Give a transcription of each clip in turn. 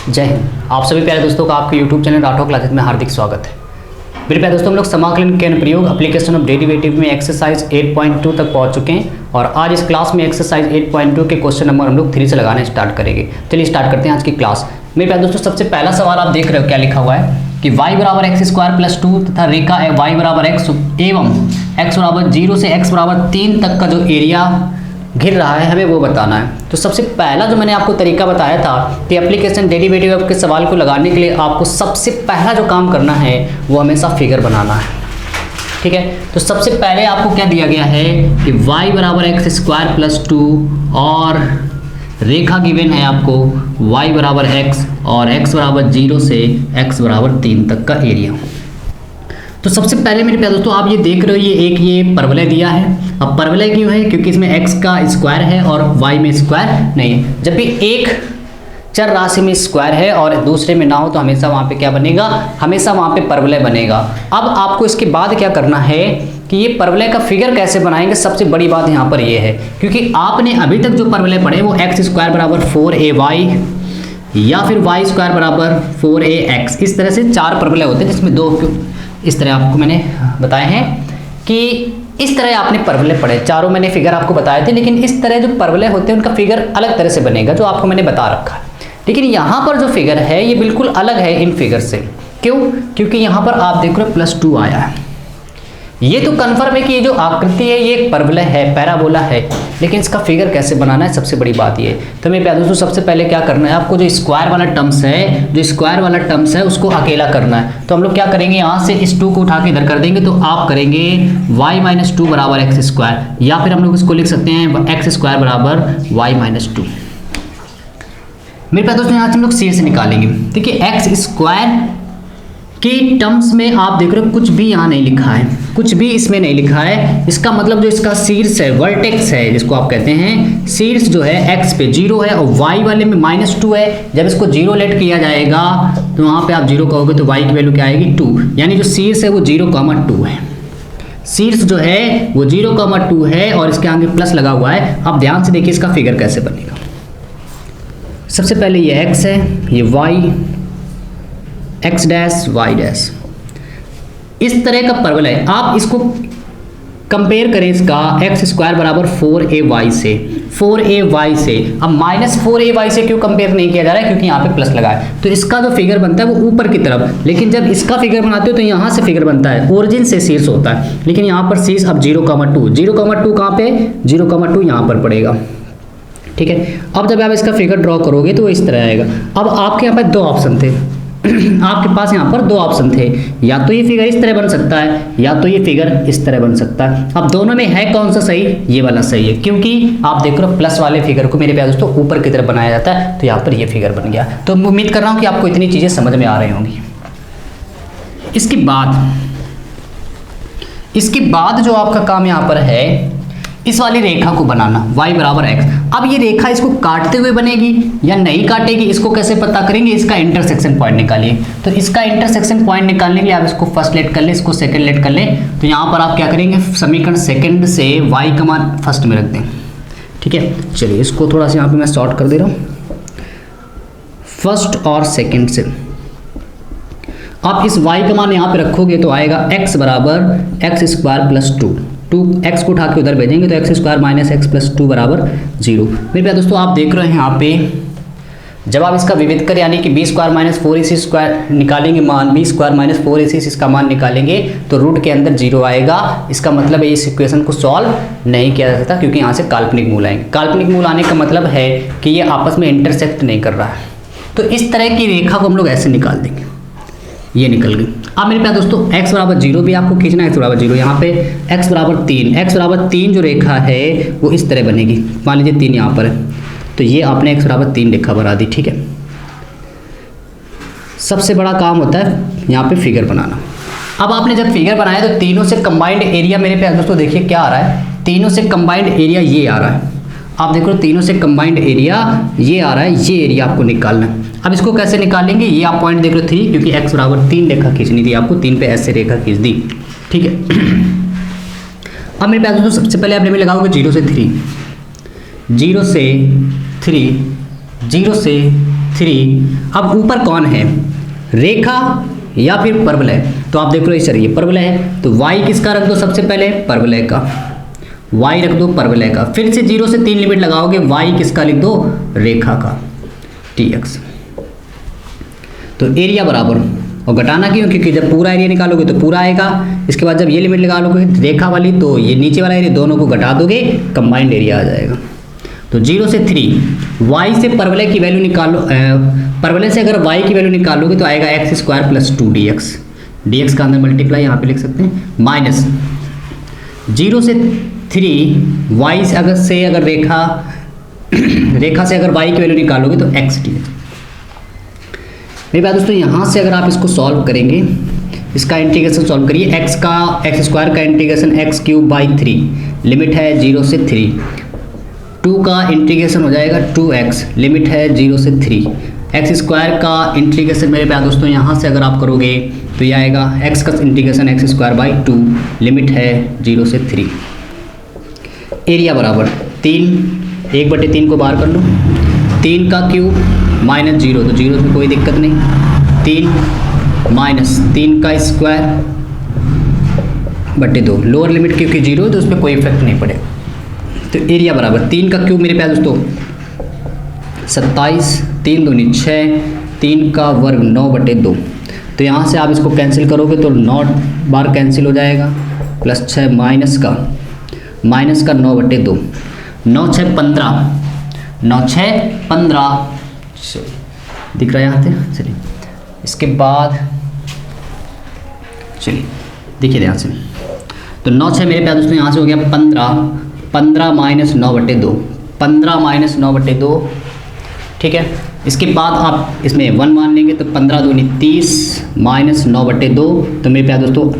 जय हिंद। आप सभी प्यारे दोस्तों का आपके YouTube चैनल राठौर क्लासेस में हार्दिक स्वागत है। मेरे प्यारे दोस्तों, हम लोग समाकलन के अनुप्रयोग एप्लीकेशन ऑफ डेरिवेटिव में एक्सरसाइज 8.2 तक पहुंच चुके हैं और आज इस क्लास में एक्सरसाइज 8.2 के क्वेश्चन नंबर हम लोग 3 से लगाने स्टार्ट करेंगे। चलिए स्टार्ट करते हैं आज की क्लास। मेरे प्यारे दोस्तों, सबसे पहला सवाल आप देख रहे हो क्या लिखा हुआ है कि y बराबर एक्स स्क्वायर प्लस 2 तथा रेखा y बराबर एक्स एवं x बराबर 0 से x बराबर 3 तक का जो एरिया घिर रहा है हमें वो बताना है। तो सबसे पहला जो मैंने आपको तरीका बताया था कि एप्लीकेशन डेरिवेटिव के सवाल को लगाने के लिए आपको सबसे पहला जो काम करना है वो हमेशा फिगर बनाना है। ठीक है, तो सबसे पहले आपको क्या दिया गया है कि y बराबर एक्स स्क्वायर प्लस 2 और रेखा गिवन है आपको y बराबर x और x बराबर 0 से x बराबर 3 तक का एरिया। तो सबसे पहले मेरे प्यारे दोस्तों, आप ये देख रहे हो ये परवलय दिया है। अब परवलय क्यों है? क्योंकि इसमें x का स्क्वायर है और y में स्क्वायर नहीं है। जब भी एक चर राशि में स्क्वायर है और दूसरे में ना हो तो हमेशा वहाँ पे क्या बनेगा? हमेशा वहाँ पे परवलय बनेगा। अब आपको इसके बाद क्या करना है कि ये परवलय का फिगर कैसे बनाएंगे। सबसे बड़ी बात यहाँ पर ये है क्योंकि आपने अभी तक जो परवलय पढ़े वो एक्स स्क्वायर बराबर 4ay या फिर y स्क्वायर बराबर 4ax, इस तरह से 4 परवलय होते हैं जिसमें 2 इस तरह आपको मैंने बताए हैं कि इस तरह आपने परवलय पढ़े। चारों मैंने फिगर आपको बताए थे, लेकिन इस तरह जो परवलय होते हैं उनका फिगर अलग तरह से बनेगा जो आपको मैंने बता रखा है। लेकिन यहाँ पर जो फिगर है ये बिल्कुल अलग है इन फिगर से। क्यों? क्योंकि यहाँ पर आप देख रहे हो +2 आया है। ये तो कन्फर्म है कि ये जो आकृति है ये एक परवलय है, पैराबोला है, लेकिन इसका फिगर कैसे बनाना है सबसे बड़ी बात ये है। तो मेरे प्यारे दोस्तों, सबसे पहले क्या करना है आपको, जो स्क्वायर वाला टर्म्स है उसको अकेला करना है। तो हम लोग क्या करेंगे, यहाँ से इस 2 को उठा के इधर कर देंगे तो आप करेंगे y - 2 बराबर एक्स स्क्वायर, या फिर हम लोग इसको लिख सकते हैं एक्स स्क्वायर बराबर y - 2। मेरे प्यारे दोस्तों, यहाँ से हम लोग शीर्ष निकालेंगे। देखिए एक्स स्क्वायर के टर्म्स में आप देख रहे हो कुछ भी यहाँ नहीं लिखा है, कुछ भी इसमें नहीं लिखा है। इसका मतलब जो इसका शीर्ष है, वर्टेक्स है जिसको आप कहते हैं, शीर्ष जो है x पे 0 है और y वाले में -2 है। जब इसको 0 लेट किया जाएगा तो वहाँ पे आप 0 कहोगे तो y की वैल्यू क्या आएगी 2, यानी जो शीर्ष है वो 0,2 है। शीर्ष जो है वो 0,2 है और इसके आगे प्लस लगा हुआ है। आप ध्यान से देखिए इसका फिगर कैसे बनेगा। सबसे पहले ये x है, ये y, x dash y dash, इस तरह का परवलय। आप इसको कंपेयर करें इसका एक्स स्क्वायर बराबर 4ay से। अब -4ay से क्यों कंपेयर नहीं किया जा रहा है? क्योंकि यहाँ पे प्लस लगा है। तो इसका जो फिगर बनता है वो ऊपर की तरफ, लेकिन जब इसका फिगर बनाते हो तो यहाँ से फिगर बनता है, ओरिजिन से शीर्ष होता है। लेकिन यहाँ पर शीर्ष अब 0,2 कहाँ पे? 0,2 यहाँ पर पड़ेगा। ठीक है, अब जब आप इसका फिगर ड्रॉ करोगे तो इस तरह आएगा। अब आपके यहाँ पर 2 ऑप्शन थे आपके पास यहाँ पर 2 ऑप्शन थे, या तो ये फिगर इस तरह बन सकता है या तो ये फिगर इस तरह बन सकता है। अब दोनों में है कौन सा सही? ये वाला सही है, क्योंकि आप देख रहे हो प्लस वाले फिगर को मेरे प्यारे दोस्तों ऊपर की तरफ बनाया जाता है, तो यहाँ पर ये फिगर बन गया। तो उम्मीद कर रहा हूँ कि आपको इतनी चीजें समझ में आ रही होंगी। इसके बाद जो आपका काम यहाँ पर है इस वाली रेखा को बनाना, y बराबर x। अब ये रेखा इसको काटते हुए बनेगी या नहीं काटेगी, इसको कैसे पता करेंगे? इसका इंटरसेक्शन पॉइंट निकालिए। तो इसका इंटरसेक्शन पॉइंट निकालने के लिए आप इसको फर्स्ट लेट कर ले, इसको सेकंड लेट कर ले। तो यहाँ पर आप क्या करेंगे, समीकरण सेकंड से y का मान फर्स्ट में रख दें। ठीक है, चलिए इसको थोड़ा सा यहाँ पे मैं शॉर्ट कर दे रहा हूँ। फर्स्ट और सेकेंड से आप इस y का मान यहाँ पे रखोगे तो आएगा x बराबर एक्स स्क्वायर प्लस 2 x को उठा के उधर भेजेंगे तो x square minus x plus 2 बराबर 0। मेरे प्यारे दोस्तों, आप देख रहे हैं यहाँ पे जब आप इसका विविध कर यानी कि b square minus 4ac square निकालेंगे मान, b स्क्वायर माइनस 4ac इसका मान निकालेंगे तो रूट के अंदर 0 आएगा। इसका मतलब है इस इक्वेशन को सॉल्व नहीं किया जा सकता क्योंकि यहाँ से काल्पनिक मूल आएंगे। काल्पनिक मूल आने का मतलब है कि ये आपस में इंटरसेक्ट नहीं कर रहा है। तो इस तरह की रेखा को हम लोग ऐसे निकाल देंगे, ये निकल गई। अब मेरे प्यारे दोस्तों x बराबर 0 भी आपको खींचना है, x बराबर 0 यहाँ पे x बराबर 3 जो रेखा है वो इस तरह बनेगी। मान लीजिए 3 यहाँ पर है तो ये आपने x बराबर 3 रेखा बना दी। ठीक है, सबसे बड़ा काम होता है यहाँ पे फिगर बनाना। अब आपने जब फिगर बनाया तो तीनों से कंबाइंड एरिया मेरे प्यारे दोस्तों देखिए क्या आ रहा है, तीनों से कंबाइंड एरिया ये आ रहा है। आप देखो तीनों से कंबाइंड एरिया ये आ रहा है, ये एरिया आपको निकालना है। अब इसको कैसे निकालेंगे, ये आप पॉइंट देख रहे हो 3, क्योंकि x बराबर 3 रेखा खींचनी थी आपको, 3 पे ऐसे रेखा खींच दी। ठीक है, अब मेरे प्यारे दोस्तों सबसे पहले आप में लगाओगे 0 से 3, 0 से 3, 0 से 3। अब ऊपर कौन है, रेखा या फिर परवलय? तो आप देख लो सर ये परवलय है, तो y किसका रख दो सबसे पहले, परवलय का, y रख दो परवलय का। फिर से 0 से 3 लिमिट लगाओगे, y किसका लिख दो, रेखा का, dx। तो एरिया बराबर, और घटाना क्यों, क्योंकि जब पूरा एरिया निकालोगे तो पूरा आएगा। इसके बाद जब ये लिमिट निकालोगे रेखा वाली, तो ये नीचे वाला एरिया दोनों को घटा दोगे, कंबाइंड एरिया आ जाएगा। तो 0 से 3, y से परवलय की वैल्यू निकालो, परवलय से अगर y की वैल्यू निकालोगे तो आएगा x² प्लस 2 dx, dx का अंदर मल्टीप्लाई यहाँ पे लिख सकते हैं, माइनस 0 से 3 y से अगर रेखा से अगर y की वैल्यू निकालोगे तो x dx। मेरी बात दोस्तों, यहाँ से अगर आप इसको सॉल्व करेंगे, इसका इंटीग्रेशन सॉल्व करिए, x² का इंटीग्रेशन x³/3, लिमिट है 0 से 3, 2 का इंटीग्रेशन हो जाएगा 2x, लिमिट है 0 से 3, x² का इंटीग्रेशन मेरे प्यारे दोस्तों यहाँ से अगर आप करोगे तो ये आएगा x का इंटीग्रेशन x²/2, लिमिट है 0 से 3। एरिया बराबर 3, 1/3 को बाहर कर लो, 3 का क्यूब माइनस 0, तो 0 में कोई दिक्कत नहीं, 3 माइनस 3 का स्क्वायर बटे 2, लोअर लिमिट क्योंकि 0 है तो उस पर कोई इफेक्ट नहीं पड़ेगा। तो एरिया बराबर 3 का क्यूब मेरे प्यारे दोस्तों 27, 3 दूनी 6, 3 का वर्ग 9/2। तो यहाँ से आप इसको कैंसिल करोगे तो 9 बार कैंसिल हो जाएगा, प्लस 6 माइनस का 9/2, 9 6 15, 9 6 15 दिख रहा है यहाँ से। चलिए इसके बाद चलिए देखिए ध्यान से, तो 9 6 मेरे प्यारे दोस्तों यहाँ से हो गया 15 माइनस 9/2, 15 माइनस 9/2, ठीक है। इसके बाद आप इसमें 1 मान लेंगे तो 15 दूनी 30 माइनस 9/2, तो मेरे प्यारे दोस्तों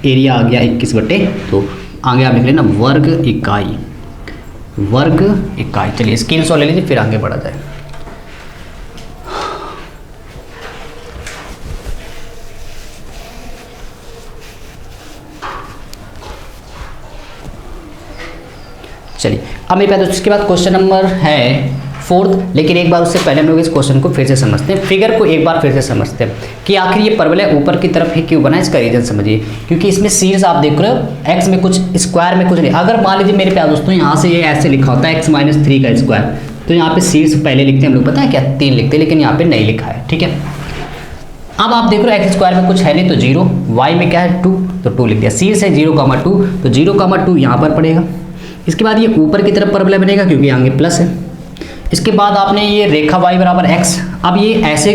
एरिया आ गया 21/2। आगे आप लिख लेना वर्ग इकाई, वर्ग इकाई। चलिए स्क्रीन शॉट ले लीजिए, फिर आगे बढ़ा जाए। चलिए अब मेरे पास उसके बाद क्वेश्चन नंबर है 4th, लेकिन एक बार उससे पहले हम लोग इस क्वेश्चन को फिर से समझते हैं, फिगर को एक बार फिर से समझते हैं कि आखिर ये परवलय ऊपर की तरफ ही क्यों बना, इसका रीजन समझिए। क्योंकि इसमें शीर्ष आप देख रहे हो x में कुछ, स्क्वायर में कुछ नहीं। अगर मान लीजिए मेरे प्यारे दोस्तों यहाँ से ये ऐसे लिखा होता है x-3 का स्क्वायर, तो यहाँ पे शीर्ष पहले लिखते हैं हम लोग, पता है क्या, 3 लिखते हैं, लेकिन यहाँ पे नहीं लिखा है, ठीक है। अब आप देख रहे हो x² में कुछ है नहीं तो 0, y में क्या है 2, तो 2 लिख दिया, शीर्ष है 0,2, तो 0,2 यहाँ पर पड़ेगा। इसके बाद ये ऊपर की तरफ परवलय बनेगा क्योंकि आगे प्लस है। इसके बाद आपने ये रेखा y बराबर x, अब ये ऐसे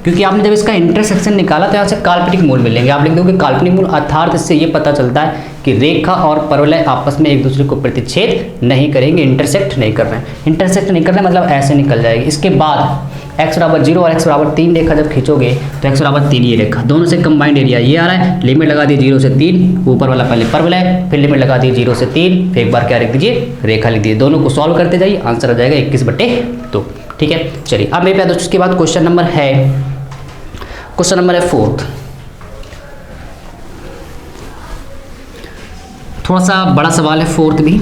क्योंकि आपने जब इसका इंटरसेक्शन निकाला तो यहाँ से काल्पनिक मूल मिलेंगे, आप लिख दोगे काल्पनिक मूल, अर्थात इससे ये पता चलता है कि रेखा और परवलय आपस में एक दूसरे को प्रतिच्छेद नहीं करेंगे, इंटरसेक्ट नहीं कर रहे हैं। इंटरसेक्ट नहीं कर रहे मतलब ऐसे निकल जाएगी। इसके बाद x बराबर 0 और x बराबर 3 रेखा जब खींचोगे तो x बराबर 3 ये रेखा, दोनों से कंबाइंड एरिया ये आ रहा है। लिमिट लगा दी 0 से 3, ऊपर वाला पहले परवलय, फिर लिमिट लगा दी 0 से 3, फिर एक बार क्या लिख दीजिए, रेखा लिख दीजिए। दोनों को सॉल्व करते जाइए, आंसर आ जाएगा 21/2, ठीक है। चलिए अब मेरे प्यारे दोस्तों उसके बाद क्वेश्चन नंबर है 4th। थोड़ा सा बड़ा सवाल है 4th भी।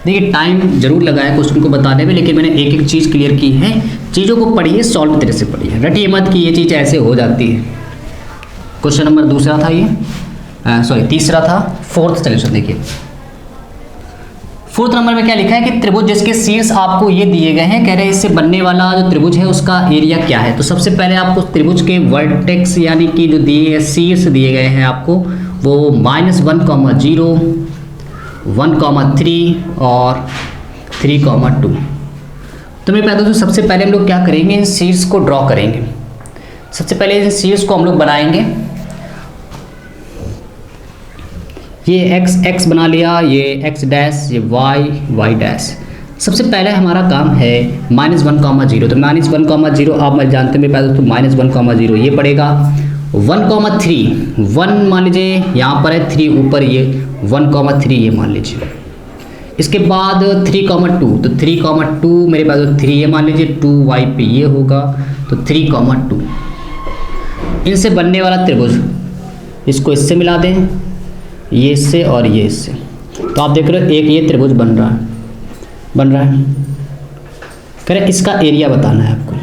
देखिए टाइम जरूर लगा है क्वेश्चन को बताने में, लेकिन मैंने एक एक चीज़ क्लियर की है। चीज़ों को पढ़िए, सॉल्व तरह से पढ़िए, रटिए मत कि ये चीज़ ऐसे हो जाती है। क्वेश्चन नंबर दूसरा था ये, तीसरा था। 4th सोल्यूशन देखिए, 4th नंबर में क्या लिखा है कि त्रिभुज जिसके शीर्ष आपको ये दिए गए हैं, कह रहे हैं इससे बनने वाला जो त्रिभुज है उसका एरिया क्या है। तो सबसे पहले आपको त्रिभुज के वर्टेक्स यानी कि जो दिए गए शीर्ष दिए गए हैं आपको, वो -1,0, 1,3 और 3,2। तो मेरे प्यारे दोस्तों सबसे पहले हम लोग क्या करेंगे, इन शीर्ष को ड्रॉ करेंगे। सबसे पहले इन शीर्ष को हम लोग बनाएंगे। ये x बना लिया, ये x डैश, ये y डैश। सबसे पहले हमारा काम है -1,0, तो -1,0 आप मैं जानते हैं मेरे पास दोस्तों, -1,0 ये पड़ेगा। 1,3, 1 मान लीजिए यहाँ पर है, 3 ऊपर, ये 1,3 ये मान लीजिए। इसके बाद 3,2, तो 3,2 मेरे पास 3 ये मान लीजिए, 2y पे ये होगा, तो 3,2। इनसे बनने वाला त्रिभुज, इसको इससे मिला दें, ये इससे और ये इससे, तो आप देख रहे हो एक ये त्रिभुज बन रहा है, कह रहे इसका एरिया बताना है आपको,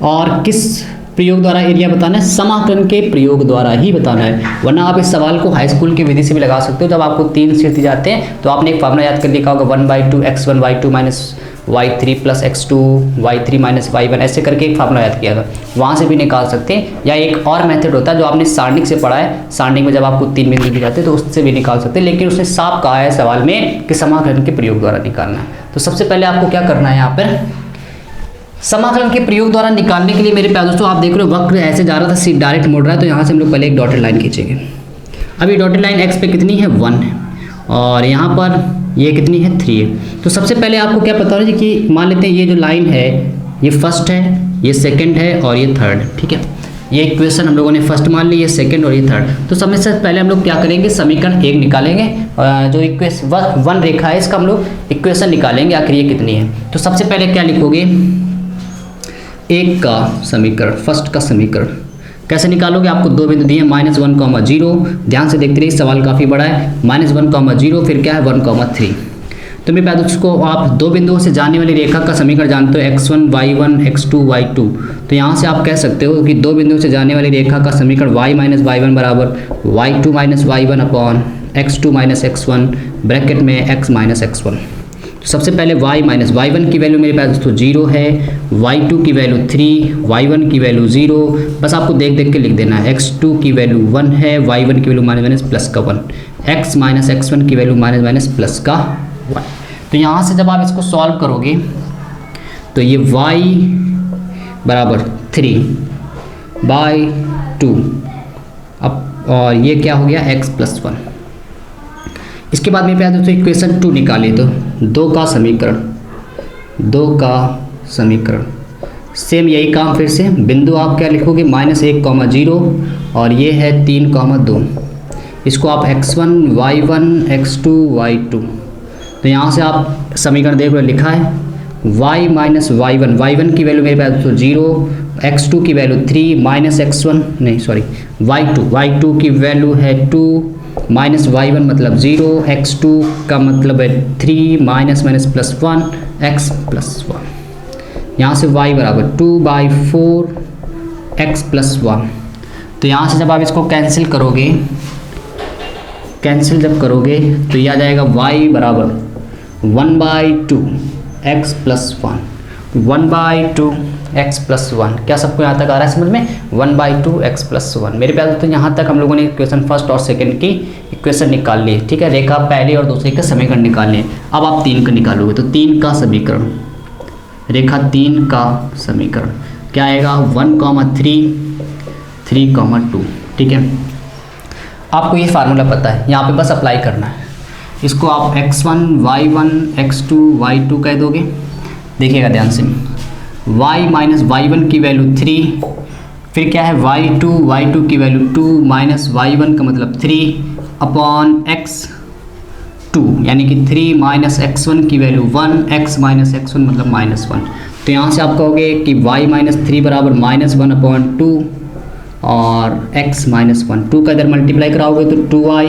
और किस प्रयोग द्वारा एरिया बताना है, समाकलन के प्रयोग द्वारा ही बताना है। वरना आप इस सवाल को हाई स्कूल की विधि से भी लगा सकते हो। जब आपको 3 क्षेत्र दिए जाते हैं तो आपने एक फार्मूला याद कर लिखा होगा 1/2 x1 y2 minus y3 plus x2 y3 minus y1, ऐसे करके एक फार्मूला याद किया था, वहाँ से भी निकाल सकते हैं। या एक और मेथड होता है जो आपने सारणिक से पढ़ा है, सारणिक में जब आपको 3 बिंदु दिए जाते हैं तो उससे भी निकाल सकते हैं, लेकिन उसने साफ कहा है सवाल में कि समाकलन के प्रयोग द्वारा निकालना है। तो सबसे पहले आपको क्या करना है, यहाँ पर समाकलन के प्रयोग द्वारा निकालने के लिए मेरे प्यारे दोस्तों आप देख रहे हो वक्र ऐसे जा रहा था, सीट डायरेक्ट मुड़ रहा है, तो यहाँ से हम लोग पहले एक डॉटेड लाइन खींचेंगे। अब ये डॉटेड लाइन x पे कितनी है 1 है, और यहाँ पर ये कितनी है 3 है। तो सबसे पहले आपको क्या पता होना चाहिए कि मान लेते हैं ये जो लाइन है ये फर्स्ट है, ये सेकंड है और ये थर्ड है, ठीक है। ये इक्वेशन हम लोगों ने फर्स्ट मान ली, ये सेकंड और ये थर्ड। तो सबसे से पहले हम लोग क्या करेंगे, समीकरण 1 निकालेंगे, जो इक्वेशन 1 रेखा है इसका हम लोग इक्वेशन निकालेंगे आखिर ये कितनी है। तो सबसे पहले क्या लिखोगे, 1 का समीकरण, फर्स्ट का समीकरण कैसे निकालोगे, आपको 2 बिंदु दिए -1, 0। ध्यान से देखते रहिए, सवाल काफ़ी बड़ा है। -1, 0 फिर क्या है 1, 3। तो मेरे पास उसको आप 2 बिंदुओं से जाने वाली रेखा का समीकरण जानते हो, x1 y1 x2 y2। तो यहाँ से आप कह सकते हो कि 2 बिंदुओं से जाने वाली रेखा का समीकरण y माइनस y1 बराबर y2 minus y1 upon x2 minus x1 bracket में x माइनस x1। सबसे पहले y माइनस y1 की वैल्यू मेरे पास दोस्तों 0 है, y2 की वैल्यू 3, y1 की वैल्यू 0। बस आपको देख देख के लिख देना है। x2 की वैल्यू 1 है, y1 की वैल्यू माइनस प्लस का 1, x माइनस x1 की वैल्यू माइनस प्लस का 1। तो यहाँ से जब आप इसको सॉल्व करोगे तो ये y बराबर 3/2 अब, और ये क्या हो गया x प्लस 1। इसके बाद मेरे पास दोस्तों इक्वेशन 2 निकालिए, तो 2 का समीकरण सेम यही काम फिर से। बिंदु आप क्या लिखोगे -1, 0 और ये है 3, 2। इसको आप x1 y1 x2 y2। तो यहाँ से आप समीकरण देख रहे हो लिखा है y माइनस y1 की वैल्यू मेरे पास दोस्तों 0, x2 की वैल्यू 3 माइनस x1 नहीं सॉरी y2 की वैल्यू है 2 माइनस y1 मतलब 0, x2 का मतलब है 3 माइनस प्लस 1 x प्लस 1। यहाँ से y बराबर 2/4 x प्लस 1। तो यहाँ से जब आप इसको कैंसिल जब करोगे तो ये आ जाएगा y बराबर 1/2 x प्लस 1, 1/2 x प्लस 1। क्या सबको यहाँ तक आ रहा है समझ में, 1/2 x प्लस 1। मेरे प्यारे दोस्तों यहाँ तक हम लोगों ने इक्वेशन फर्स्ट और सेकंड की इक्वेशन निकाल ली, ठीक है। रेखा पहले और दूसरे का समीकरण निकाल लिए। अब आप 3 का निकालोगे, तो 3 का समीकरण, रेखा 3 का समीकरण क्या आएगा 1, 3, 3, 2, ठीक है। आपको ये फार्मूला पता है, यहाँ पे बस अप्लाई करना है। इसको आप x1 y1 x2 y2 कह दोगे। देखिएगा ध्यान से, y माइनस y1 की वैल्यू 3, फिर क्या है y2 की वैल्यू 2 माइनस y1 का मतलब 3 अपॉन x2 यानी कि 3 माइनस x1 की वैल्यू 1, x माइनस x1 मतलब -1। तो यहाँ से आप कहोगे कि y माइनस 3 बराबर -1/2 और x माइनस 1। 2 का इधर मल्टीप्लाई कराओगे तो 2y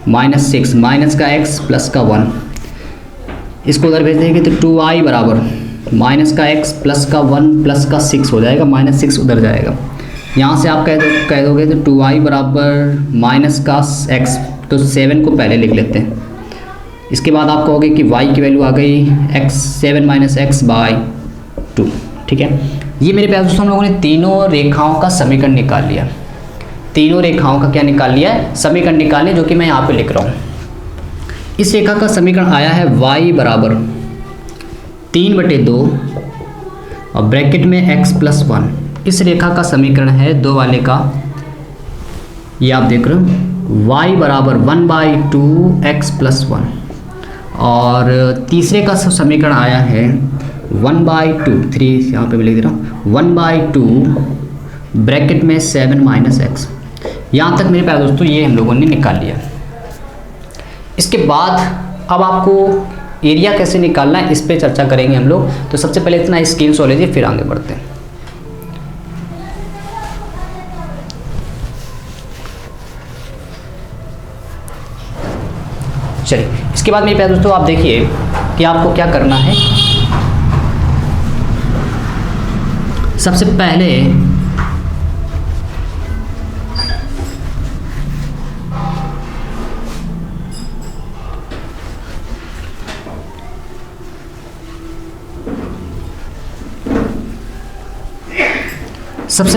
माइनस 6 माइनस का x प्लस का 1, इसको उधर भेज देंगे तो 2y बराबर माइनस का x प्लस का 1 प्लस का 6 हो जाएगा, -6 उधर जाएगा। यहाँ से आप कह दोगे तो 2y बराबर माइनस का x, तो 7 को पहले लिख लेते हैं। इसके बाद आप कहोगे कि y की वैल्यू आ गई x 7 माइनस x/2, ठीक है। ये मेरे प्यारे दोस्तों हम लोगों ने तीनों रेखाओं का समीकरण निकाल लिया। तीनों रेखाओं का क्या निकाल लिया है, समीकरण निकाल लिया, जो कि मैं यहाँ पे लिख रहा हूँ। इस रेखा का समीकरण आया है y बराबर 3/2 और ब्रैकेट में x प्लस 1। इस रेखा का समीकरण है 2 वाले का, ये आप देख रहे हो y बराबर 1/2 x प्लस 1। और तीसरे का समीकरण आया है 1/2, 3 यहाँ पे भी लिख दे रहा हूँ, 1/2 ब्रैकेट में 7 माइनस x। यहाँ तक मेरे प्यारे दोस्तों ये हम लोगों ने निकाल लिया। इसके बाद अब आपको एरिया कैसे निकालना है इस पे चर्चा करेंगे हम लोग। तो सबसे पहले इतना स्क्रीन शॉट लीजिए, फिर आगे बढ़ते हैं। चलिए, इसके बाद मेरे प्यारे दोस्तों आप देखिए कि आपको क्या करना है। सबसे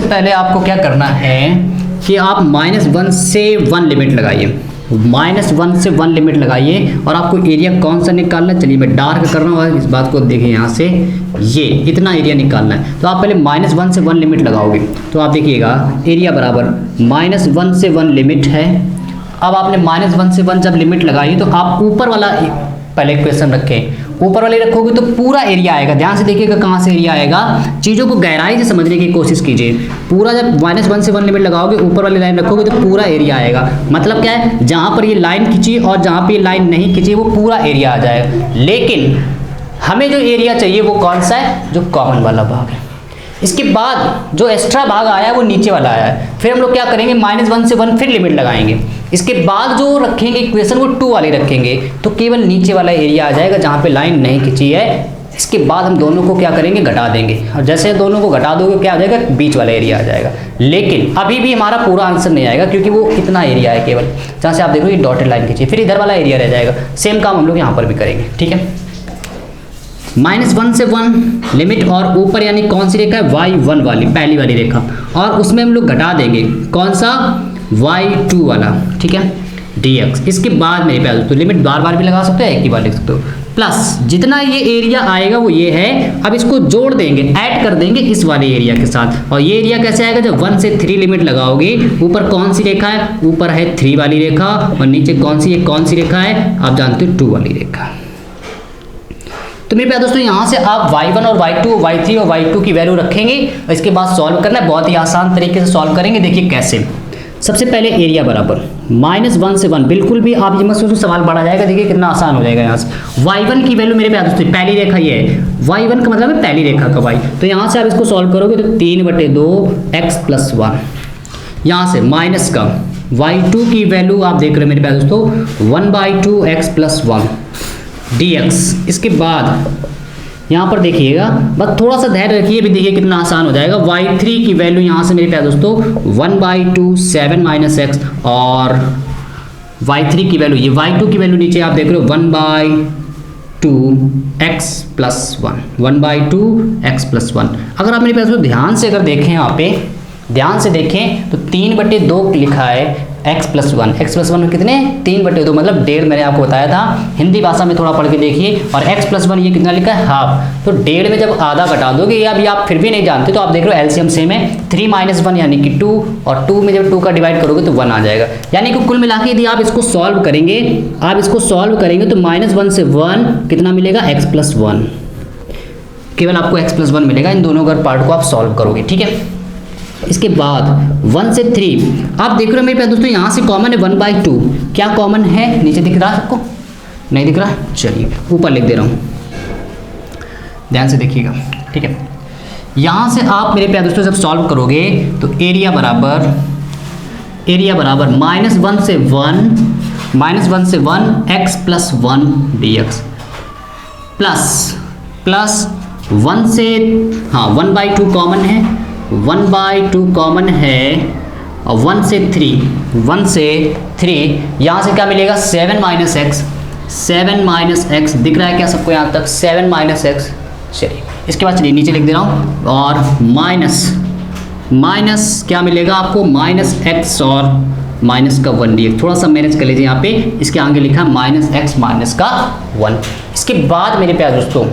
पहले आपको क्या करना है कि आप -1 से 1 लिमिट लगाइए, -1 से 1 लिमिट लगाइए और आपको एरिया कौन सा निकालना है। चलिए मैं डार्क कर रहा हूँ, इस बात को देखिए यहाँ से, ये इतना एरिया निकालना है। तो आप पहले -1 से 1 लिमिट लगाओगे तो आप देखिएगा एरिया बराबर -1 से 1 लिमिट है। अब आपने -1 से 1 जब लिमिट लगाई तो आप ऊपर वाला पहले इक्वेशन रखें, ऊपर वाले रखोगे तो पूरा एरिया आएगा। ध्यान से देखिएगा कहाँ से एरिया आएगा, चीज़ों को गहराई से समझने की कोशिश कीजिए। पूरा जब -1 से 1 लिमिट लगाओगे, ऊपर वाली लाइन रखोगे तो पूरा एरिया आएगा। मतलब क्या है, जहाँ पर ये लाइन खींची और जहाँ पर ये लाइन नहीं खींची वो पूरा एरिया आ जाएगा। लेकिन हमें जो एरिया चाहिए वो कौन सा है, जो कॉमन वाला भाग है। इसके बाद जो एक्स्ट्रा भाग आया है वो नीचे वाला आया है। फिर हम लोग क्या करेंगे, -1 से 1 फिर लिमिट लगाएंगे। इसके बाद जो रखेंगे इक्वेशन वो 2 वाली रखेंगे, तो केवल नीचे वाला एरिया आ जाएगा जहाँ पे लाइन नहीं खींची है। इसके बाद हम दोनों को क्या करेंगे, घटा देंगे, और जैसे दोनों को घटा दोगे क्या आ जाएगा, बीच वाला एरिया आ जाएगा। लेकिन अभी भी हमारा पूरा आंसर नहीं आएगा क्योंकि वो इतना एरिया है केवल, जहाँ से आप देखो ये डॉटेड लाइन खींची, फिर इधर वाला एरिया रह जाएगा। सेम काम हम लोग यहाँ पर भी करेंगे, ठीक है। -1 से 1 लिमिट और ऊपर यानी कौन सी रेखा है, y1 वाली, पहली वाली रेखा, और उसमें हम लोग घटा देंगे कौन सा, y2 वाला, ठीक है, dx। इसके बाद मेरे प्यारे दोस्तों लिमिट बार बार भी लगा सकते हो, एक ही बार लिख सकते हो, प्लस जितना ये एरिया आएगा वो ये है। अब इसको जोड़ देंगे, ऐड कर देंगे इस वाले एरिया के साथ। और ये एरिया कैसे आएगा, जब 1 से 3 लिमिट लगाओगे, ऊपर कौन सी रेखा है, ऊपर है 3 वाली रेखा, और नीचे कौन सी रेखा है, आप जानते हो 2 वाली रेखा। तो मेरे प्यारे दोस्तों यहाँ से आप y1 और y2, y3 और y2 की वैल्यू रखेंगे और इसके बाद सॉल्व करना है। बहुत ही आसान तरीके से सॉल्व करेंगे। देखिए कैसे, सबसे पहले एरिया बराबर -1 से 1, बिल्कुल भी आप ये मत सोचो सवाल बढ़ा जाएगा। देखिए कितना आसान हो जाएगा। यहाँ से y1 की वैल्यू मेरे प्यारे दोस्तों, पहली रेखा ये है, y1 का मतलब है पहली रेखा का y। तो यहाँ से आप इसको सॉल्व करोगे तो 3/2 x + 1, यहाँ से माइनस का y2 की वैल्यू आप देख रहे हो मेरे प्यारे दोस्तों 1/2 x + 1 dx। इसके बाद यहाँ पर देखिएगा, बस थोड़ा सा धैर्य रखिए, भी देखिए कितना आसान हो जाएगा। y3 की वैल्यू यहाँ से मेरे प्यारे दोस्तों 1/2 7 - x, और y3 की वैल्यू, ये y2 की वैल्यू नीचे आप देख रहे हो 1/2 x + 1, 1/2 x + 1। अगर आप मेरे प्यारे दोस्तों ध्यान से अगर देखें, यहाँ पे ध्यान से देखें तो 3/2 लिखा है x + 1। x + 1 में कितने, 3/2, मतलब 1.5 मैंने आपको बताया था। हिंदी भाषा में थोड़ा पढ़ के देखिए। और x + 1 ये कितना लिखा है, हाफ। तो 1.5 में जब आधा घटा दोगे, या अभी आप फिर भी नहीं जानते तो आप देख रहे हो एलसीएम सेम है, 3 - 1 यानी कि 2, और 2 में जब 2 का डिवाइड करोगे तो 1 आ जाएगा। यानी कि कुल मिला के यदि आप इसको सॉल्व करेंगे, तो -1 से 1 कितना मिलेगा, x + 1, केवल आपको x + 1 मिलेगा। इन दोनों का पार्ट को आप सॉल्व करोगे, ठीक है। इसके बाद 1 से 3 आप देख रहे हो मेरे प्यारे दोस्तों, यहाँ से कॉमन है 1/2। क्या कॉमन है, नीचे दिख रहा है सबको, नहीं दिख रहा, चलिए ऊपर लिख दे रहा हूँ, ध्यान से देखिएगा, ठीक है। यहाँ से आप मेरे प्यारे दोस्तों जब सॉल्व करोगे तो एरिया बराबर -1 से 1 x + 1 dx, प्लस 1 से, हाँ 1/2 कॉमन है, 1/2 कॉमन है, और 1 से 3 यहाँ से क्या मिलेगा, 7 - x दिख रहा है क्या सबको यहाँ तक, 7 - x। चलिए इसके बाद चलिए नीचे लिख दे रहा हूँ, और माइनस क्या मिलेगा आपको, -x और -1 dx। थोड़ा सा मैनेज कर लीजिए, यहाँ पे इसके आगे लिखा -x -1। इसके बाद मेरे प्यारे दोस्तों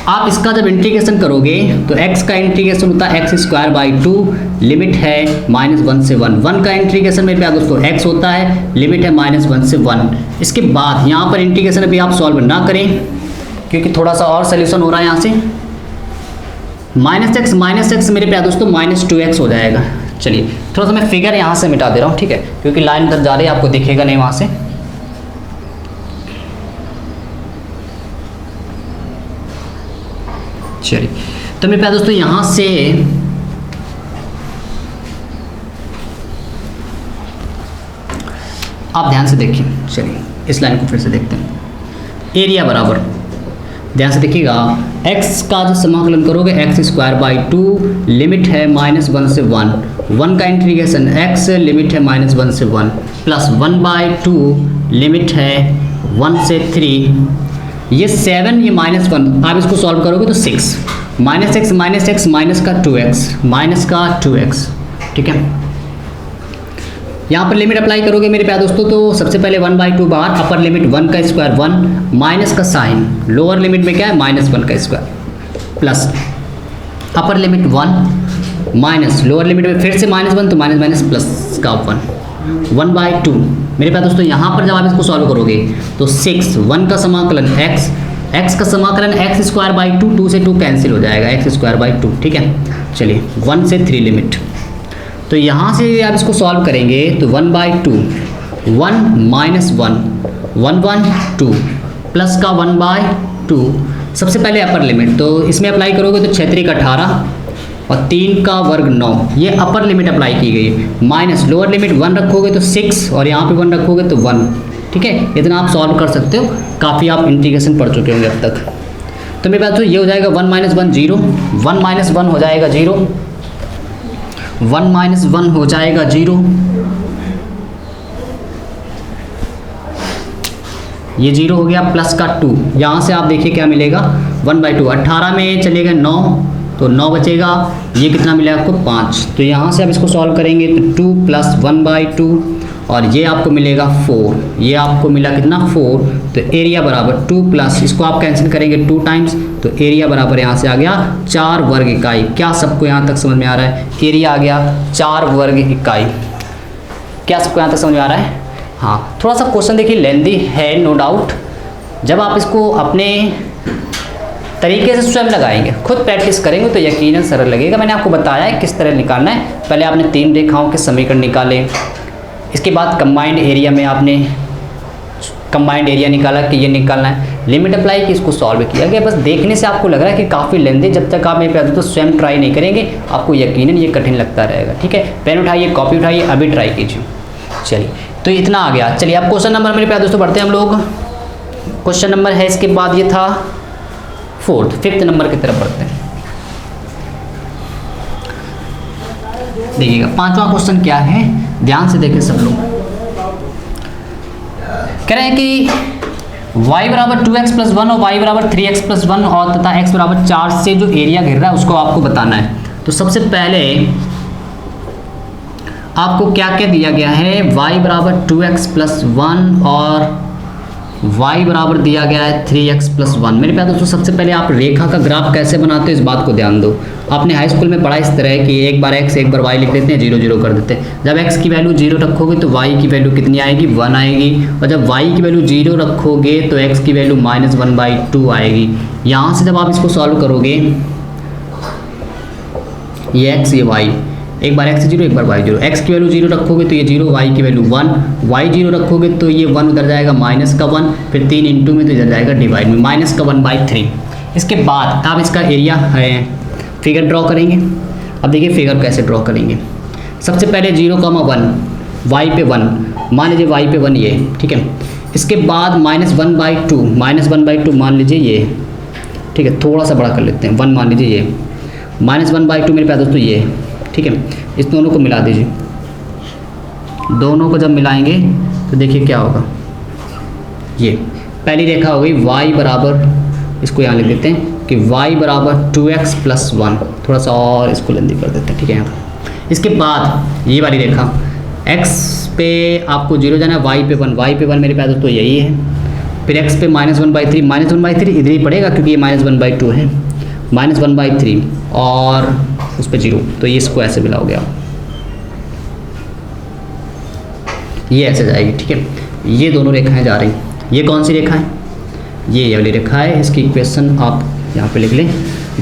आप इसका जब इंटीग्रेशन करोगे तो x का इंटीग्रेशन होता है x²/2, लिमिट है -1 से 1 का इंटीग्रेशन मेरे प्यारे दोस्तों x होता है, लिमिट है -1 से 1। इसके बाद यहाँ पर इंटीग्रेशन अभी आप सॉल्व ना करें क्योंकि थोड़ा सा और सोल्यूशन हो रहा है। यहाँ से -x मेरे प्यारे दोस्तों -2x हो जाएगा। चलिए थोड़ा सा मैं फिगर यहाँ से मिटा दे रहा हूँ, ठीक है, क्योंकि लाइन उधर जा रही है, आपको दिखेगा नहीं वहाँ से। चलिए तो मेरे प्यारे दोस्तों यहाँ से आप ध्यान से देखिए। चलिए इस लाइन को फिर से देखते हैं। एरिया बराबर ध्यान से देखिएगा, x का जो समाकलन करोगे x² 2 लिमिट है -1 से 1, 1 का इंटीग्रेशन x लिमिट है -1 से 1 प्लस 1/2 लिमिट है 1 से 3, ये 7 ये -1, आप इसको सॉल्व करोगे तो 6 -x माइनस का 2x ठीक है। यहाँ पर लिमिट अप्लाई करोगे मेरे प्यारे दोस्तों, तो सबसे पहले 1/2 बार अपर लिमिट 1 का स्क्वायर 1 माइनस का साइन लोअर लिमिट में क्या है -1 का square plus upper limit 1 minus lower limit में फिर से -1 तो माइनस प्लस का 1/2 मेरे प्यारे दोस्तों। यहाँ पर जब आप इसको सॉल्व करोगे तो 6 1 का समाकलन x का समाकलन x² 2 से 2 कैंसिल हो जाएगा x² 2 ठीक है। चलिए 1 से 3 लिमिट, तो यहाँ से आप इसको सॉल्व करेंगे तो 1/2 1 -1 2 प्लस का 1/2 सबसे पहले अपर लिमिट, तो इसमें अप्लाई करोगे तो 6 3 18 और 3 का वर्ग 9, ये अपर लिमिट अप्लाई की गई माइनस लोअर लिमिट 1 रखोगे तो 6 और यहाँ पे 1 रखोगे तो 1 ठीक है। इतना आप सॉल्व कर सकते हो, काफ़ी आप इंटीग्रेशन पढ़ चुके होंगे अब तक। तो मेरे पास तो ये हो जाएगा 1 - 1 0, 1 - 1 हो जाएगा 0, 1 - 1 हो जाएगा 0, ये 0 हो गया प्लस का 2, यहाँ से आप देखिए क्या मिलेगा 1/2, 18 में चलेगा 9 तो 9 बचेगा, ये कितना मिलेगा आपको 5, तो यहाँ से आप इसको सॉल्व करेंगे तो 2 + 1/2 और ये आपको मिलेगा 4, ये आपको मिला कितना 4, तो एरिया बराबर 2 प्लस इसको आप कैंसिल करेंगे 2 टाइम्स, तो एरिया बराबर यहाँ से आ गया 4 वर्ग इकाई। क्या सबको यहाँ तक समझ में आ रहा है? एरिया आ गया 4 वर्ग इकाई। क्या सबको यहाँ तक समझ में आ रहा है? हाँ, थोड़ा सा क्वेश्चन देखिए लेंदी है नो डाउट, जब आप इसको अपने तरीके से स्वयं लगाएंगे, खुद प्रैक्टिस करेंगे तो यकीनन सरल लगेगा। मैंने आपको बताया है किस तरह निकालना है। पहले आपने 3 रेखाओं के समीकरण निकाले, इसके बाद कंबाइंड एरिया में आपने कंबाइंड एरिया निकाला कि ये निकालना है, लिमिट अप्लाई की, इसको सॉल्व किया गया। बस देखने से आपको लग रहा है कि काफ़ी लेंदी, जब तक आप मेरे पे तो स्वयं ट्राई नहीं करेंगे आपको यकीनन ये कठिन लगता रहेगा। ठीक है, पेन उठाइए, कॉपी उठाइए, अभी ट्राई कीजिए। चलिए, तो इतना आ गया। चलिए अब क्वेश्चन नंबर मेरे प्यारे दोस्तों बढ़ते हैं हम लोग। क्वेश्चन नंबर है, इसके बाद ये था 5th नंबर की तरफ बढ़ते हैं। देखिएगा 5वां क्वेश्चन क्या है, ध्यान से देखें सब लोग। कह रहे हैं कि y बराबर 2x + 1 और y बराबर 3x + 1 और तथा x बराबर 4 से जो एरिया घिर रहा है उसको आपको बताना है। तो सबसे पहले आपको क्या क्या दिया गया है, y बराबर 2x + 1 और y बराबर दिया गया है 3x + 1। मेरे प्यारे दोस्तों सबसे पहले आप रेखा का ग्राफ कैसे बनाते हो इस बात को ध्यान दो। आपने हाई स्कूल में पढ़ा इस तरह कि एक बार x एक बार y लिख देते हैं, 0 0 कर देते हैं। जब x की वैल्यू 0 रखोगे तो y की वैल्यू कितनी आएगी, 1 आएगी, और जब y की वैल्यू 0 रखोगे तो x की वैल्यू -1/2 आएगी। यहाँ से जब आप इसको सॉल्व करोगे, ये x ये y, एक बार x 0 एक बार y 0, x की वैल्यू 0 रखोगे तो ये 0, y की वैल्यू 1, y 0 रखोगे तो ये 1 उधर जाएगा -1, फिर 3 × में तो इधर जाएगा डिवाइड में -1/3। इसके बाद आप इसका एरिया है फिगर ड्रॉ करेंगे। अब देखिए फिगर कैसे ड्रॉ करेंगे। सबसे पहले 0, 1 y पे 1, मान लीजिए y पे 1 ये, ठीक है। इसके बाद -1/2 मान लीजिए ये, ठीक है, थोड़ा सा बड़ा कर लेते हैं, 1 मान लीजिए ये, -1/2 मेरे प्यारे दोस्तों ये, ठीक है। इस दोनों को मिला दीजिए, दोनों को जब मिलाएंगे तो देखिए क्या होगा। ये पहली रेखा हो गई y बराबर, इसको यहाँ लिख देते हैं कि y बराबर 2x + 1, थोड़ा सा और इसको लेंदी कर देते हैं, ठीक है। यहाँ इसके बाद ये वाली रेखा x पे आपको 0 जाना है, y पे 1 मेरे प्यारे दोस्तों यही है, फिर x पे -1/3 इधर ही पड़ेगा क्योंकि ये -1/2 है, -1/3 और उस पर 0, तो ये इसको ऐसे मिलाओगे आप, ये ऐसे जाएगी, ठीक है। ये दोनों रेखाएं जा रही, ये कौन सी रेखा है, ये वाली रेखा है। इसकी इक्वेशन आप यहाँ पे लिख लें,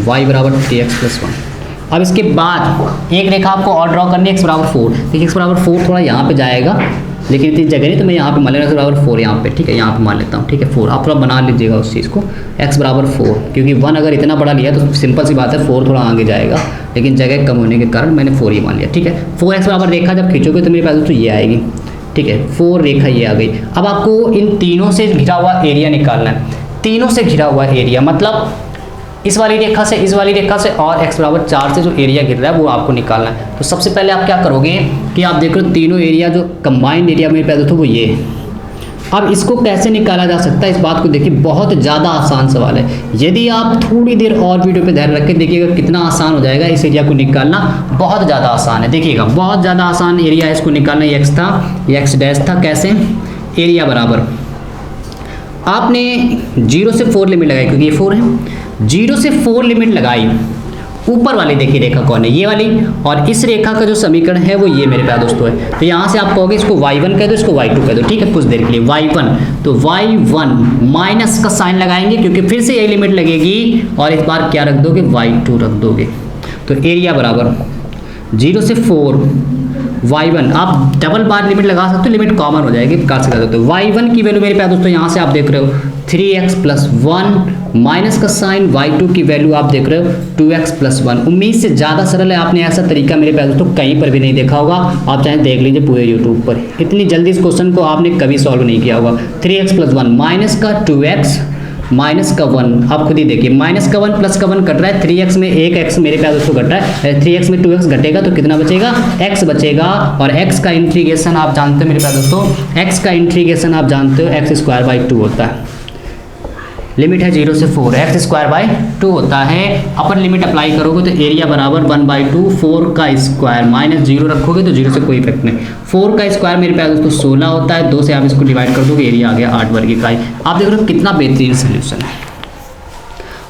y बराबर 3x + 1। अब इसके बाद एक रेखा आपको और ड्रॉ करनी है, x बराबर 4। देखिए x बराबर 4 थोड़ा यहाँ पे जाएगा, लेकिन इतनी जगह नहीं, तो मैं यहाँ पे मान लेना x बराबर 4 यहाँ पे, ठीक है, यहाँ पे मान लेता हूँ, ठीक है। 4 आप थोड़ा बना लीजिएगा उस चीज़ को, x बराबर 4, क्योंकि 1 अगर इतना बड़ा लिया तो सिंपल सी बात है 4 थोड़ा आगे जाएगा, लेकिन जगह कम होने के कारण मैंने 4 ही मान लिया, ठीक है। 4x बराबर रेखा जब खींचोगे तो मेरे पास दोस्तों ये आएगी, ठीक है, 4 रेखा ये आ गई। अब आपको इन तीनों से घिरा हुआ एरिया निकालना है। तीनों से घिरा हुआ एरिया, मतलब इस वाली रेखा से, इस वाली रेखा से और x बराबर 4 से जो एरिया गिर रहा है वो आपको निकालना है। तो सबसे पहले आप क्या करोगे कि आप देख रहे हो तीनों एरिया जो कंबाइंड एरिया मेरे पास तो वो ये है। अब इसको कैसे निकाला जा सकता है, इस बात को देखिए, बहुत ज़्यादा आसान सवाल है। यदि आप थोड़ी देर और वीडियो पे ध्यान रख के देखिएगा कितना आसान हो जाएगा इस एरिया को निकालना, बहुत ज़्यादा आसान है। देखिएगा बहुत ज़्यादा आसान एरिया है इसको निकालना। ये x था, ये x डैश था, कैसे, एरिया बराबर आपने 0 से 4 लिमिट लगाई क्योंकि ये 4 है, 0 से 4 लिमिट लगाई। ऊपर वाली देखिए रेखा कौन है, ये वाली, और इस रेखा का जो समीकरण है वो ये मेरे प्यारे दोस्तों है। तो यहाँ से आप कहोगे इसको y1 कह दो, इसको y2 कह दो, ठीक है, कुछ देर के लिए y1, तो y1 माइनस का साइन लगाएंगे क्योंकि फिर से यही लिमिट लगेगी, और इस बार क्या रख दोगे, y2 रख दोगे। तो एरिया बराबर 0 से 4 y1, आप डबल बार लिमिट लगा सकते हो, लिमिट कॉमन हो जाएगी, काट सकते हो। y1 की वैल्यू मेरे प्यारे दोस्तों यहाँ से आप देख रहे हो 3x + 1 माइनस का साइन, y2 की वैल्यू आप देख रहे हो 2x + 1। उम्मीद से ज़्यादा सरल है, आपने ऐसा तरीका मेरे प्यारे दोस्तों कहीं पर भी नहीं देखा होगा। आप चाहे देख लीजिए पूरे यूट्यूब पर, इतनी जल्दी इस क्वेश्चन को आपने कभी सॉल्व नहीं किया होगा। 3x + 1 माइनस का 2x माइनस का 1, आप खुद ही देखिए, माइनस का 1 प्लस का 1 कट रहा है, 3x में एक x मेरे प्यारे दोस्तों घट रहा है, 3x में 2x घटेगा तो कितना बचेगा, x बचेगा। और x का इंटीग्रेशन आप जानते हो मेरे प्यारे दोस्तों, x का इंटीग्रेशन आप जानते हो x² / 2 होता है। लिमिट है 0 से 4, x² / 2 होता है। अपर लिमिट अप्लाई करोगे तो एरिया बराबर 1/2 4 का स्क्वायर माइनस 0 रखोगे तो 0 से कोई इफेक्ट नहीं। 4 का स्क्वायर मेरे प्यारे दोस्तों 16 होता है, 2 से आप इसको डिवाइड कर दोगे, एरिया आ गया 8 वर्ग इकाई। आप देख रहे हो कितना बेहतरीन सोल्यूशन है,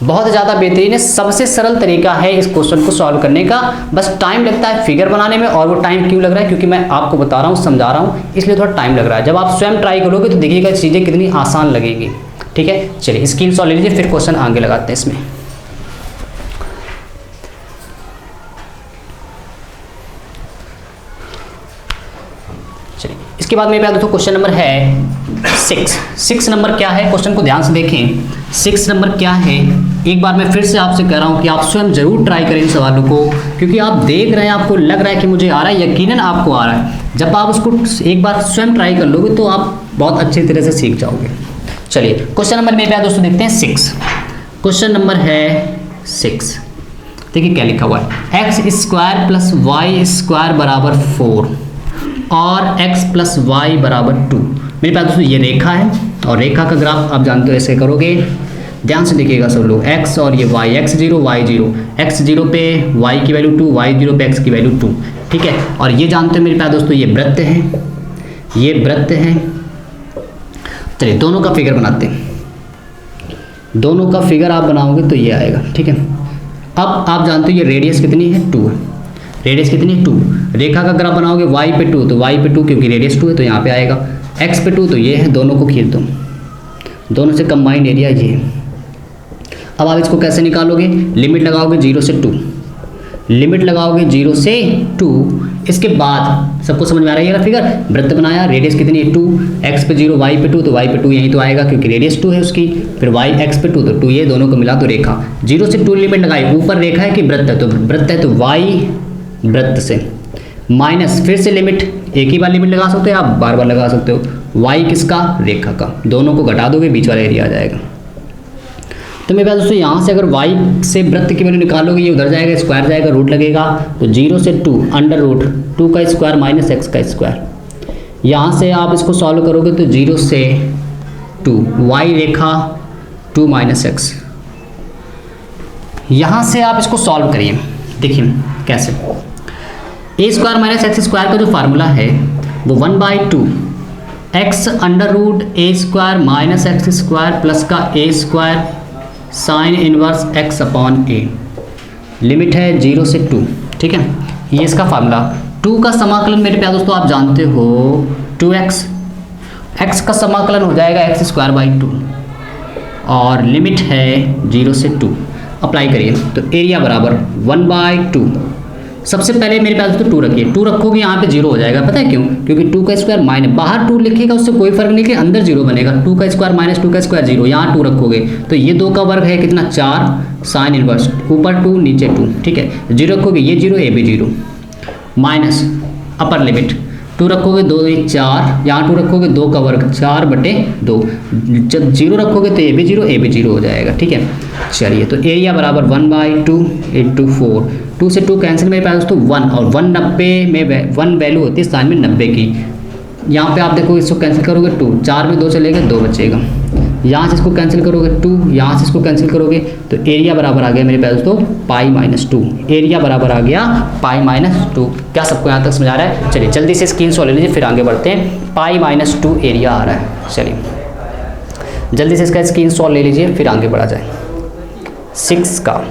बहुत ज़्यादा बेहतरीन है। सबसे सरल तरीका है इस क्वेश्चन को सॉल्व करने का, बस टाइम लगता है फिगर बनाने में। और वो टाइम क्यों लग रहा है, क्योंकि मैं आपको बता रहा हूँ, समझा रहा हूँ, इसलिए थोड़ा टाइम लग रहा है। जब आप स्वयं ट्राई करोगे तो देखिएगा चीज़ें कितनी आसान लगेंगी, ठीक है। चलिए स्क्रीनशॉट ले लीजिए, फिर क्वेश्चन आगे लगाते हैं इसमें। चलिए इसके बाद मेरे पास दोस्तों क्वेश्चन नंबर है 6 नंबर क्या है, क्वेश्चन को ध्यान से देखें। 6 नंबर क्या है, एक बार मैं फिर से आपसे कह रहा हूं कि आप स्वयं जरूर ट्राई करें इन सवालों को, क्योंकि आप देख रहे हैं, आपको लग रहा है कि मुझे आ रहा है, यकीनन आपको आ रहा है। जब आप उसको एक बार स्वयं ट्राई कर लोगे तो आप बहुत अच्छी तरह से सीख जाओगे। चलिए क्वेश्चन नंबर मेरे प्यारे दोस्तों देखते हैं 6। क्वेश्चन नंबर है 6, देखिए क्या लिखा हुआ है, x² + y² बराबर 4 और x + y बराबर 2। मेरे पास दोस्तों ये रेखा है, और रेखा का ग्राफ आप जानते हो ऐसे करोगे, ध्यान से देखिएगा सब लोग, x और ये y, x0 y0, x0 पे y की वैल्यू 2, y0 पे x की वैल्यू 2, ठीक है। और ये जानते हो मेरे पास दोस्तों ये वृत्त है, ये वृत्त है। चलिए दोनों का फिगर बनाते हैं, दोनों का फिगर आप बनाओगे तो ये आएगा, ठीक है। अब आप जानते हो ये रेडियस कितनी है, 2 है, रेडियस कितनी है 2। रेखा का ग्राफ बनाओगे y पे 2, तो y पे 2 क्योंकि रेडियस 2 है तो यहाँ पे आएगा, x पे 2 तो ये है, दोनों को खींच दो, दोनों से कंबाइंड एरिया ये है। अब आप इसको कैसे निकालोगे, लिमिट लगाओगे 0 से 2, लिमिट लगाओगे 0 से 2। इसके बाद सबको समझ में आ रहा है ये फिगर, वृत्त बनाया, रेडियस कितनी है 2, x पे 0 y पे 2, तो y पे 2 यहीं तो आएगा क्योंकि रेडियस 2 है उसकी, फिर y x पे 2 तो 2, ये दोनों को मिला तो रेखा। 0 से 2 लिमिट लगाई, ऊपर रेखा है कि वृत्त है, तो वृत्त है तो y वृत्त से माइनस, फिर से लिमिट, एक ही बार लिमिट लगा सकते हो, आप बार बार लगा सकते हो, y किसका, रेखा का, दोनों को घटा दोगे बीच वाला एरिया आ जाएगा। तो मेरे पास दोस्तों यहाँ से अगर y से वृत्त की वैल्यू निकालोगे, ये उधर जाएगा, स्क्वायर जाएगा, रूट लगेगा, तो 0 से 2 √2 का स्क्वायर माइनस x का स्क्वायर। यहाँ से आप इसको सॉल्व करोगे तो 0 से 2, y रेखा 2 - x। यहाँ से आप इसको सॉल्व करिए, देखिए कैसे, a² - x² का जो फार्मूला है वो 1/2 x √a² - x² प्लस का a² sine inverse x/a, limit है 0 से 2, ठीक है। ये इसका फार्मूला, 2 का समाकलन मेरे प्यारे दोस्तों आप जानते हो 2x, x का समाकलन हो जाएगा x² / 2 और लिमिट है 0 से 2। अप्लाई करिए तो एरिया बराबर 1/2। सबसे पहले मेरे पास तो 2 रखिए, 2 रखोगे यहाँ पे 0 हो जाएगा, पता है क्यों, क्योंकि 2 का स्क्वायर माइनस, बाहर 2 लिखेगा उससे कोई फर्क नहीं कि अंदर 0 बनेगा, 2 का स्क्वायर माइनस 2 का स्क्वायर 0, यहाँ 2 रखोगे तो ये 2 का वर्ग है कितना 4 साइन इनवर्स, ऊपर 2 नीचे 2, ठीक है। 0 रखोगे ये 0 ये भी 0 माइनस अपर लिमिट 2 रखोगे 2 1 4, यहाँ 2 रखोगे 2 का वर्ग 4/2, जब 0 रखोगे तो ये भी 0 हो जाएगा। ठीक है, चलिए तो एरिया बराबर 1/2 इंटू 4, 2 से 2 कैंसिल, मेरे पास दोस्तों 1, और 190 में 1 वैल्यू होती है साइन में 90 की। यहाँ पे आप देखो इसको कैंसिल करोगे 2, 4 में 2 चलेगा 2 बचेगा, यहाँ से इसको कैंसिल करोगे 2, यहाँ से इसको कैंसिल करोगे तो एरिया बराबर आ गया मेरे पास दोस्तों π-2, एरिया बराबर आ गया π-2। क्या सबको यहाँ तक समझ आ रहा है? चलिए जल्दी से स्क्रीनशॉट ले लीजिए, फिर आगे बढ़ते हैं। π-2 एरिया आ रहा है, चलिए जल्दी से इसका स्क्रीनशॉट ले लीजिए, फिर आगे बढ़ा जाए। 6 का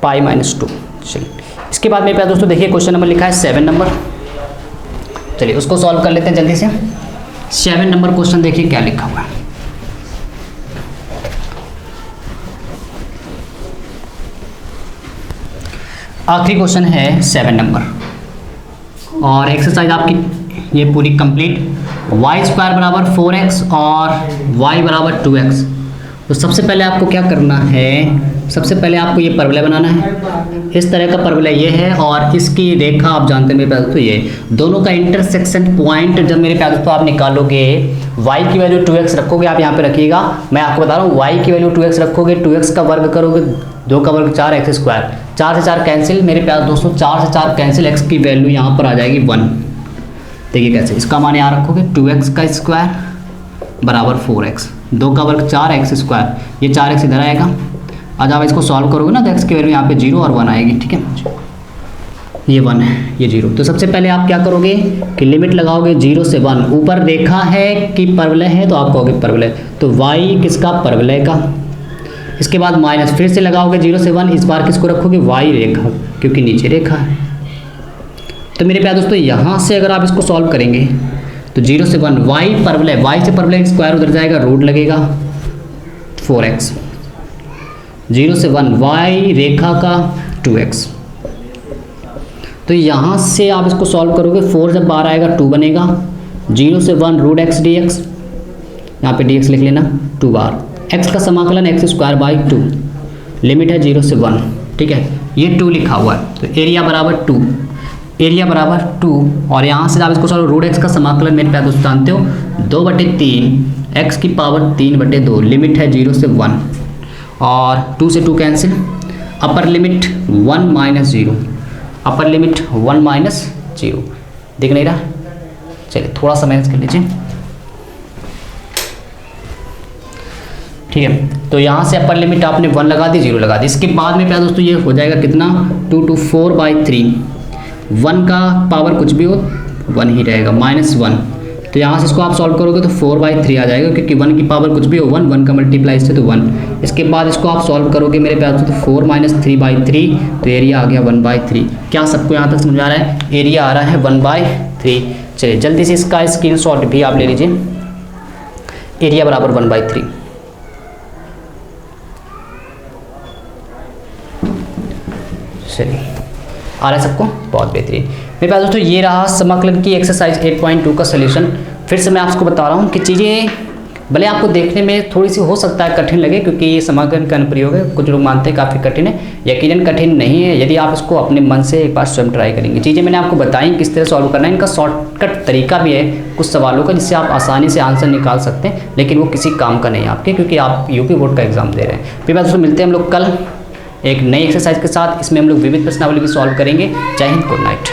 π-2, चलिए इसके बाद मेरे पास दोस्तों देखिए क्वेश्चन नंबर लिखा है 7 नंबर, चलिए उसको सॉल्व कर लेते हैं जल्दी से। 7 नंबर क्वेश्चन देखिए क्या लिखा हुआ है। आखिरी क्वेश्चन है 7 नंबर, और एक्सरसाइज आपकी ये पूरी कंप्लीट। y² बराबर 4x और y बराबर 2x। तो सबसे पहले आपको क्या करना है, सबसे पहले आपको ये परवलय बनाना है। इस तरह का परवलय ये है, और इसकी रेखा आप जानते हैं मेरे पास तो ये दोनों का इंटरसेक्शन पॉइंट जब मेरे पास तो आप निकालोगे, y की वैल्यू 2x रखोगे, आप यहाँ पे रखिएगा, मैं आपको बता रहा हूँ y की वैल्यू 2x रखोगे, 2x का वर्ग करोगे 2 का वर्ग 4x², 4 से 4 कैंसिल मेरे प्यार दोस्तों, 4 से 4 कैंसिल, x की वैल्यू यहाँ पर आ जाएगी 1। देखिए कैसे, इसका मान यहाँ रखोगे 2x का स्क्वायर बराबर 4x, 2 का वर्ग 4x², ये 4x इधर आएगा। आज आप इसको सॉल्व करोगे ना तो x की वैल्यू यहाँ पे 0 और 1 आएगी। ठीक है, ये 1 है, ये 0। तो सबसे पहले आप क्या करोगे कि लिमिट लगाओगे 0 से 1, ऊपर रेखा है कि परवलय है तो आप कहोगे परवलय, तो y किसका, परवलय का। इसके बाद माइनस फिर से लगाओगे 0 से 1, इस बार किसको रखोगे, y रेखा, क्योंकि नीचे रेखा है। तो मेरे प्यारे दोस्तों यहाँ से अगर आप इसको सॉल्व करेंगे तो 0 से 1 y परवलय, y से परवलय स्क्वायर उधर जाएगा, रूट लगेगा 4x, 0 से 1 y रेखा का 2x। तो यहाँ से आप इसको सॉल्व करोगे, 4 जब बाहर आएगा 2 बनेगा, 0 से 1 रूट x dx, यहाँ पे dx लिख लेना 2 बार, x का समाकलन x²/2, लिमिट है 0 से 1। ठीक है, ये 2 लिखा हुआ है, तो एरिया बराबर 2, एरिया बराबर 2, और यहाँ से आप इसको सॉल्व, रूट x का समाकलन मेरे प्यारे दोस्तों जानते हो 2/3 x की पावर 3/2, लिमिट है 0 से 1, और 2 से 2 cancel, upper limit 1 - 0, upper limit 1 - 0, दिख नहीं रहा? चलिए थोड़ा सा मैनेज कर लीजिए। ठीक है, तो यहाँ से अपर लिमिट आपने 1 लगा दी, 0 लगा दी। इसके बाद में प्यारे दोस्तों ये हो जाएगा कितना, 2 to 4/3, 1 का पावर कुछ भी हो 1 ही रहेगा, -1। तो यहाँ से इसको आप सॉल्व करोगे तो 4/3 आ जाएगा, क्योंकि 1 की पावर कुछ भी हो 1, 1 का मल्टीप्लाई इससे तो 1। इसके बाद इसको आप सॉल्व करोगे मेरे प्यारे तो 4 - 3/3, तो एरिया आ गया 1/3। क्या सबको यहाँ तक समझ आ रहा है? एरिया आ रहा है 1/3। चलिए जल्दी से इसका स्क्रीनशॉट भी आप ले लीजिए, एरिया बराबर 1/3। चलिए आ रहा है सबको, बहुत बेहतरीन। मेरे पास दोस्तों ये रहा समाकलन की एक्सरसाइज 8.2 का सलूशन। फिर से मैं आपको बता रहा हूँ कि चीज़ें भले आपको देखने में थोड़ी सी हो सकता है कठिन लगे, क्योंकि ये समाकलन का अनुप्रयोग है, कुछ लोग मानते हैं काफ़ी कठिन है, यकीनन कठिन नहीं है यदि आप इसको अपने मन से एक बार स्वयं ट्राई करेंगे। चीज़ें मैंने आपको बताई किस तरह सॉल्व करना है, इनका शॉर्टकट तरीका भी है कुछ सवालों का, जिससे आप आसानी से आंसर निकाल सकते हैं, लेकिन वो किसी काम का नहीं है आपके, क्योंकि आप यूपी बोर्ड का एग्जाम दे रहे हैं। फिर दोस्तों मिलते हैं हम लोग कल एक नई एक्सरसाइज के साथ। इसमें हम लोग विविध प्रश्नावली भी सॉल्व करेंगे। जय हिंद, गुड नाइट।